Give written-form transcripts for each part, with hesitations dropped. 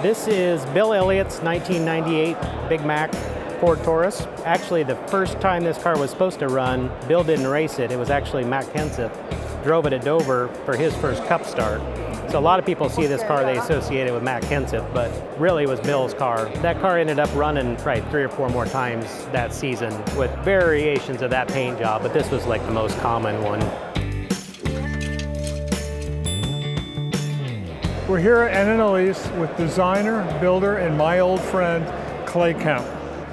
This is Bill Elliott's 1998 Big Mac Ford Taurus. Actually, the first time this car was supposed to run, Bill didn't race it. It was actually Matt Kenseth drove it at Dover for his first Cup start. So a lot of people see this car, they associate it with Matt Kenseth, but really it was Bill's car. That car ended up running probably 3 or 4 more times that season with variations of that paint job, but this was like the most common one. We're here at NNL East with designer, builder, and my old friend, Clay Kemp.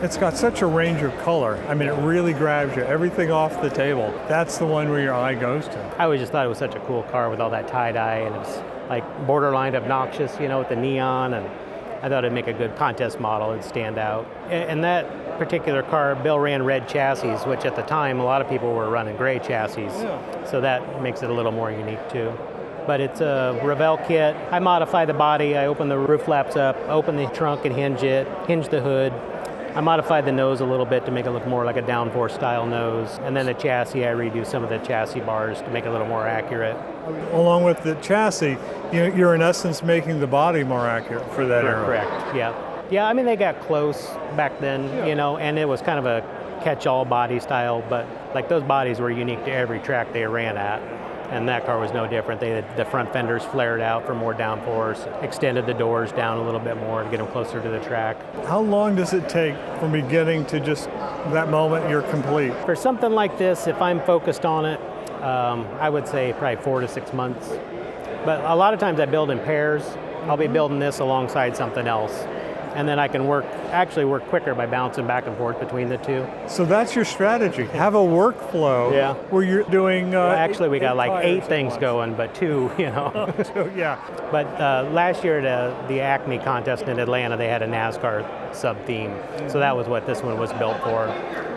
It's got such a range of color. I mean, it really grabs you. Everything off the table. That's the one where your eye goes to. I always just thought it was such a cool car with all that tie-dye, and it was like borderline obnoxious, you know, with the neon, and I thought it'd make a good contest model and stand out. And that particular car, Bill ran red chassis, which at the time, a lot of people were running gray chassis. Yeah. So that makes it a little more unique too. But it's a Revell kit. I modify the body, I open the roof flaps up, open the trunk and hinge the hood. I modified the nose a little bit to make it look more like a downforce style nose. And then the chassis, I redo some of the chassis bars to make it a little more accurate. Along with the chassis, you're in essence making the body more accurate for that era. Correct, yeah. Yeah, I mean, they got close back then, you know, and it was kind of a catch-all body style, but like those bodies were unique to every track they ran at. And that car was no different. They had the front fenders flared out for more downforce, extended the doors down a little bit more to get them closer to the track. How long does it take from beginning to just that moment you're complete? For something like this, if I'm focused on it, I would say probably 4 to 6 months. But a lot of times I build in pairs. I'll be building this alongside something else. And then I can actually work quicker by bouncing back and forth between the two. So that's your strategy. Have a workflow where you're doing... well, actually, we got like 8 things going, but 2, you know. Yeah. But last year at the Acme contest in Atlanta, they had a NASCAR sub-theme. So that was what this one was built for.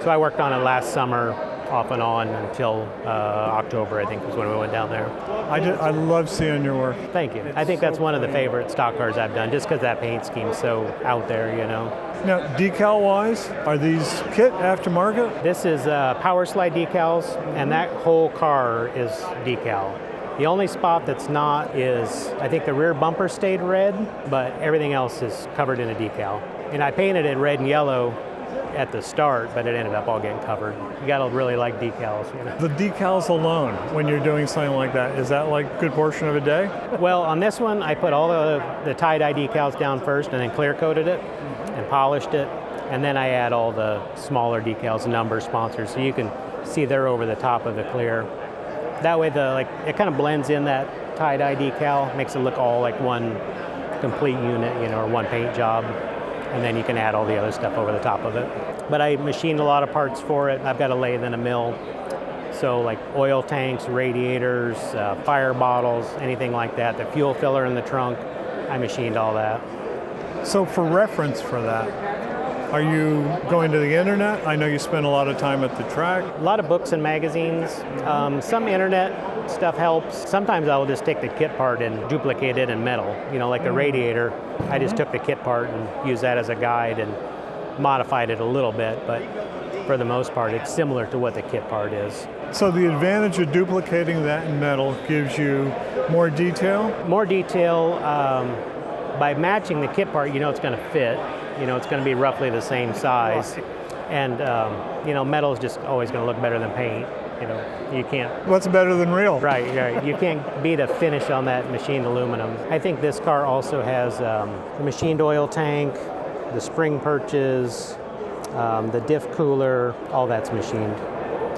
So I worked on it last summer, off and on, until October, I think, was when we went down there. I love seeing your work. Thank you. I think that's one of the favorite stock cars I've done, just because that paint scheme's so out there, you know. Now, decal-wise, are these kit aftermarket? This is power slide decals, and that whole car is decal. The only spot that's not is, I think the rear bumper stayed red, but everything else is covered in a decal. And I painted it red and yellow at the start, but it ended up all getting covered. You gotta really like decals, you know. The decals alone, when you're doing something like that, is that like a good portion of a day? Well, on this one, I put all the tie-dye decals down first and then clear coated it and polished it. And then I add all the smaller decals, numbers, sponsors, so you can see they're over the top of the clear. That way it kind of blends in that tie-dye decal, makes it look all like one complete unit, you know, or one paint job. And then you can add all the other stuff over the top of it. But I machined a lot of parts for it. I've got a lathe and a mill. So like oil tanks, radiators, fire bottles, anything like that. The fuel filler in the trunk, I machined all that. So for reference for that, are you going to the internet? I know you spend a lot of time at the track. A lot of books and magazines. Some internet stuff helps. Sometimes I'll just take the kit part and duplicate it in metal. You know, like the radiator, I just took the kit part and used that as a guide and modified it a little bit, but for the most part, it's similar to what the kit part is. So the advantage of duplicating that in metal gives you more detail? More detail. By matching the kit part, you know it's going to fit. You know, it's going to be roughly the same size. And, you know, metal is just always going to look better than paint. You know, you can't... What's better than real? Right. You can't beat a finish on that machined aluminum. I think this car also has the machined oil tank, the spring perches, the diff cooler, all that's machined.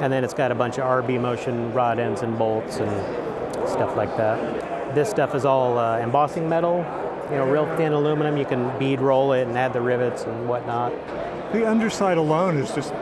And then it's got a bunch of RB motion rod ends and bolts and stuff like that. This stuff is all embossing metal. You know, real thin aluminum. You can bead roll it and add the rivets and whatnot. The underside alone is just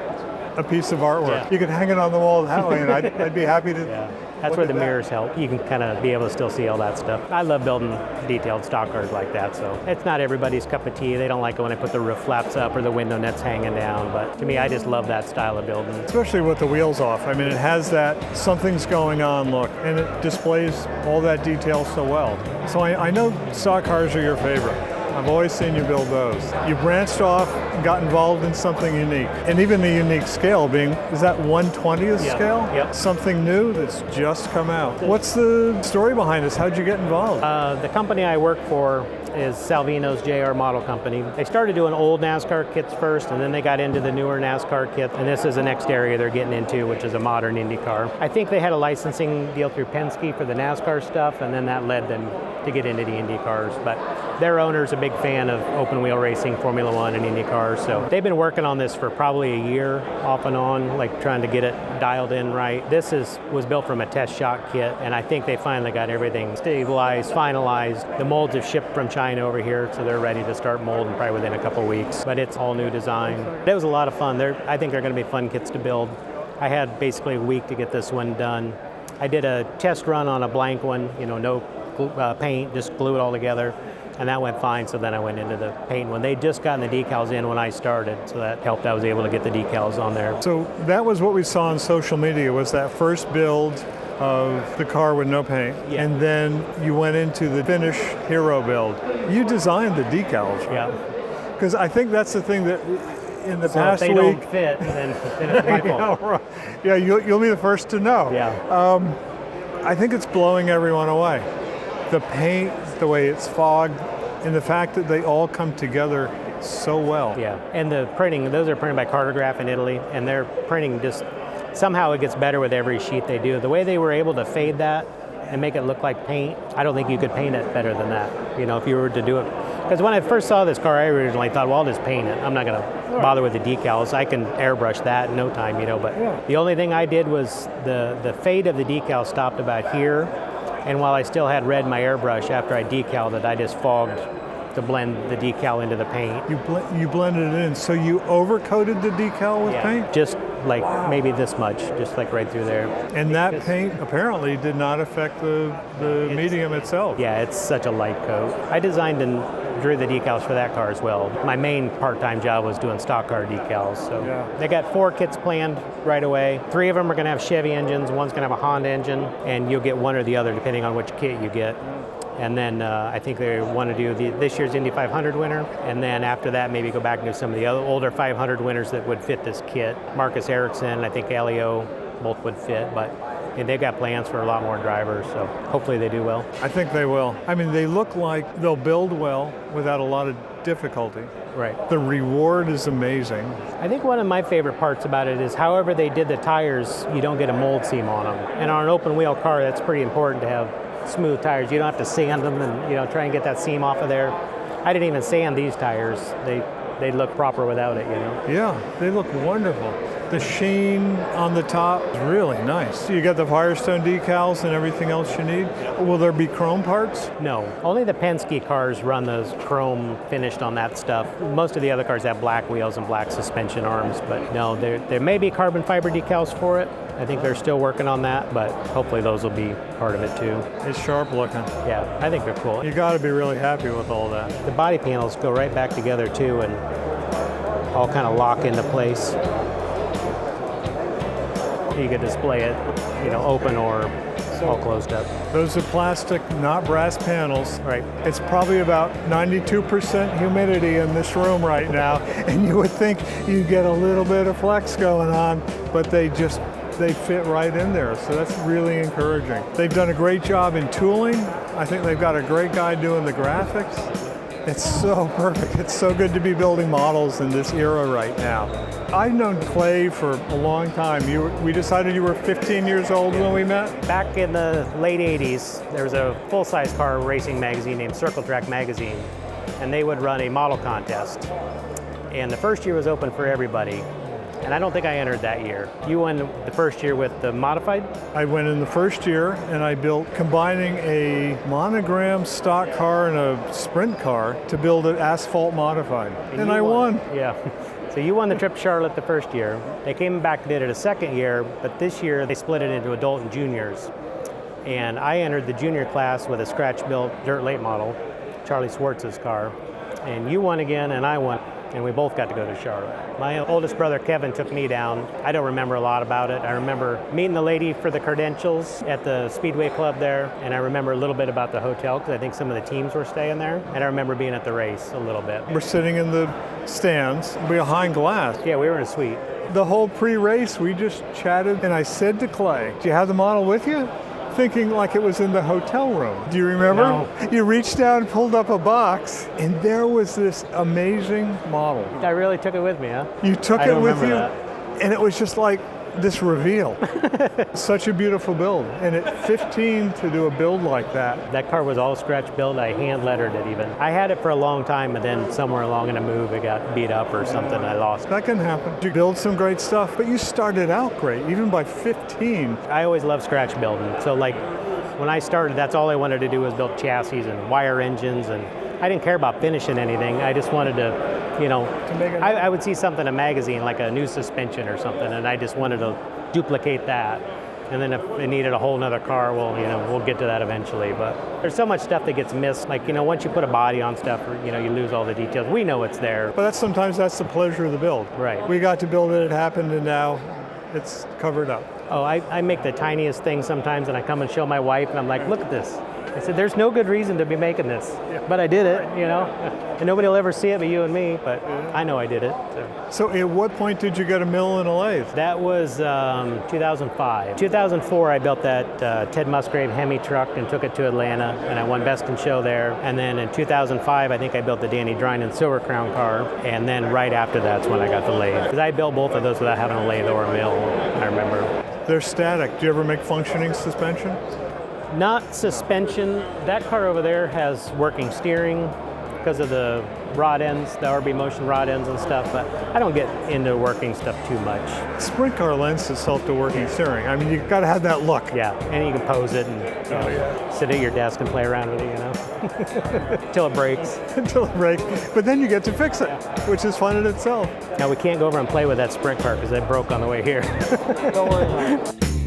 a piece of artwork. Yeah. You could hang it on the wall that way, and I'd be happy to. Yeah, that's where the mirrors help. You can kind of be able to still see all that stuff. I love building detailed stock cars like that, so it's not everybody's cup of tea. They don't like it when I put the roof flaps up or the window nets hanging down, but to me, I just love that style of building. Especially with the wheels off. I mean, it has that something's going on look, and it displays all that detail so well. So I know stock cars are your favorite. I've always seen you build those. You branched off and got involved in something unique. And even the unique scale being, is that 1/20th scale? Yep. Something new that's just come out. What's the story behind this? How'd you get involved? The company I work for is Salvinos JR Model Company. They started doing old NASCAR kits first, and then they got into the newer NASCAR kit, and this is the next area they're getting into, which is a modern Indy car. I think they had a licensing deal through Penske for the NASCAR stuff, and then that led them to get into the Indy cars. But their owner's a big fan of open wheel racing, Formula One and Indy cars, so they've been working on this for probably a year off and on, like trying to get it dialed in right. This was built from a test shot kit, and I think they finally got everything stabilized, finalized. The molds have shipped from China over here, so they're ready to start molding probably within a couple weeks. But it's all new design. It was a lot of fun. I think they're going to be fun kits to build. I had basically a week to get this one done. I did a test run on a blank one, no paint, just glue it all together, and that went fine. So then I went into the paint one. They'd just gotten the decals in when I started, so that helped. I was able to get the decals on there. So that was what we saw on social media, was that first build of the car with no paint, yeah. And then you went into the finish hero build. You designed the decals, right? Yeah. Because I think that's the thing that in the So past if they week, don't fit, then it's my fault. yeah, right. Yeah, you'll be the first to know. Yeah. I think it's blowing everyone away. The paint, the way it's fogged, and the fact that they all come together so well. Yeah, and the printing, those are printed by Cartograph in Italy, and their printing just, somehow it gets better with every sheet they do. The way they were able to fade that and make it look like paint, I don't think you could paint it better than that, if you were to do it. Because when I first saw this car, I originally thought, well, I'll just paint it. I'm not going to bother with the decals. I can airbrush that in no time, but the only thing I did was the fade of the decal stopped about here, and while I still had red in my airbrush after I decaled it, I just fogged to blend the decal into the paint. You blended it in, so you overcoated the decal with paint? Just like maybe this much, just like right through there. And that paint apparently did not affect the medium itself. Yeah, it's such a light coat. I designed and drew the decals for that car as well. My main part-time job was doing stock car decals. So They got 4 kits planned right away. 3 of them are going to have Chevy engines, one's going to have a Honda engine, and you'll get one or the other depending on which kit you get. And then I think they want to do this year's Indy 500 winner, and then after that maybe go back and do some of the other older 500 winners that would fit this kit. Marcus Ericsson, I think Elio, both would fit, but they've got plans for a lot more drivers, so hopefully they do well. I think they will. I mean, they look like they'll build well without a lot of difficulty. Right. The reward is amazing. I think one of my favorite parts about it is however they did the tires, you don't get a mold seam on them. And on an open wheel car, that's pretty important to have smooth tires. You don't have to sand them and try and get that seam off of there. I didn't even sand these tires. They look proper without it, Yeah, they look wonderful. The sheen on the top is really nice. You got the Firestone decals and everything else you need. Will there be chrome parts? No, only the Penske cars run those chrome finished on that stuff. Most of the other cars have black wheels and black suspension arms, but no, there may be carbon fiber decals for it. I think they're still working on that, but hopefully those will be part of it too. It's sharp looking. Yeah, I think they're cool. You got to be really happy with all that. The body panels go right back together too and all kind of lock into place. You could display it, open or all closed up. Those are plastic, not brass panels. Right. It's probably about 92% humidity in this room right now, and you would think you'd get a little bit of flex going on, but they fit right in there, so that's really encouraging. They've done a great job in tooling. I think they've got a great guy doing the graphics. It's so perfect. It's so good to be building models in this era right now. I've known Clay for a long time. We decided you were 15 years old when we met? Back in the late 80s, there was a full-size car racing magazine named Circle Track Magazine, and they would run a model contest. And the first year was open for everybody. And I don't think I entered that year. You won the first year with the modified? I went in the first year and I built, combining a monogram stock car and a sprint car to build an asphalt modified. And I won. Yeah. So you won the trip to Charlotte the first year. They came back and did it a second year, but this year they split it into adult and juniors. And I entered the junior class with a scratch-built dirt late model, Charlie Swartz's car. And you won again and I won. And we both got to go to Charlotte. My oldest brother, Kevin, took me down. I don't remember a lot about it. I remember meeting the lady for the credentials at the Speedway Club there, and I remember a little bit about the hotel, because I think some of the teams were staying there, and I remember being at the race a little bit. We're sitting in the stands behind glass. Yeah, we were in a suite. The whole pre-race, we just chatted, and I said to Clay, do you have the model with you? thinking like it was in the hotel room. Do you remember? No. You reached down, pulled up a box, and there was this amazing model. I really took it with me, huh? You took I it don't with you, remember and it was just like this reveal. Such a beautiful build. And at 15 to do a build like that. That car was all scratch built. I hand lettered it even. I had it for a long time, and then somewhere along in a move, it got beat up or something. I lost it. That can happen. You build some great stuff, but you started out great, even by 15. I always loved scratch building. So like when I started, that's all I wanted to do was build chassis and wire engines, and I didn't care about finishing anything. I just wanted to, you know, I would see something in a magazine, like a new suspension or something, and I just wanted to duplicate that. And then if it needed a whole nother car, well, you know, we'll get to that eventually. But there's so much stuff that gets missed. Like, you know, once you put a body on stuff, you know, you lose all the details. We know it's there. But sometimes that's the pleasure of the build. Right. We got to build it, it happened, and now it's covered up. Oh, I make the tiniest thing sometimes, and I come and show my wife, and I'm like, look at this. I said, there's no good reason to be making this, but I did it, you know, and nobody will ever see it but you and me, but I know I did it. So at what point did you get a mill and a lathe? That was 2005. 2004, I built that Ted Musgrave Hemi truck and took it to Atlanta, and I won Best in Show there. And then in 2005, I think I built the Danny Drynan Silver Crown car, and then right after that's when I got the lathe. Because I built both of those without having a lathe or a mill, I remember. They're static. Do you ever make functioning suspension? Not suspension. That car over there has working steering because of the rod ends, the RB Motion rod ends and stuff, but I don't get into working stuff too much. Sprint car lends itself to working steering. I mean, you've got to have that look. Yeah, and you can pose it and you know, sit at your desk and play around with it, you know, until it breaks. Until it breaks. But then you get to fix it, which is fun in itself. Now we can't go over and play with that sprint car because it broke on the way here. Don't worry about it.